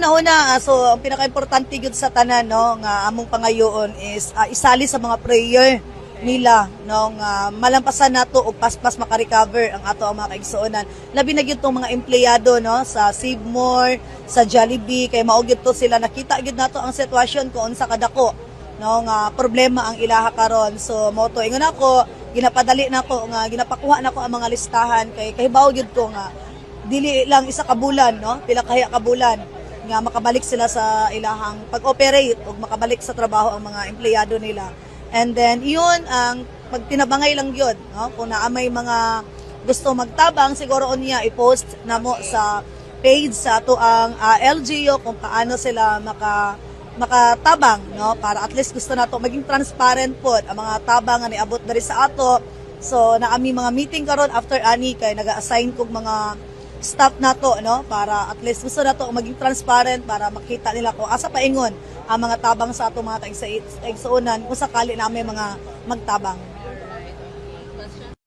una-una, so ang pinaka-importante gyud sa tanan no nga among pangayoon is isali sa mga prayer nila no nga malampasan nato og paspas maka-recover ang ato ang mga kaigsuonan. Labi na gyud tong mga empleyado no sa Save More, sa Jollibee kay mao gyud to sila nakita gyud nato ang sitwasyon kung unsa kadako no nga problema ang ilaha karon. So mo to ingon ako, ginapadali nako nga ginapakuha nako ang mga listahan kay kahibaw gyud ko nga dili lang isa ka bulan no, pila kahiya ka bulan nga makabalik sila sa ilahang pag-operate o makabalik sa trabaho ang mga empleyado nila. And then iyon ang pagtinabangay lang yun no, kung naamay mga gusto magtabang siguro unya i-post namo sa page sa ato ang LGU kung paano sila makatabang no, para at least gusto nato maging transparent po ang mga tabang nga niabot diri sa ato. So naami mga meeting karon after ani kay naga-assign kog mga staff nato no, para at least gusto nato maging transparent para makita nila kung asa paingon ang mga tabang sa ato mga taigsuonan kung sakali na may mga magtabang.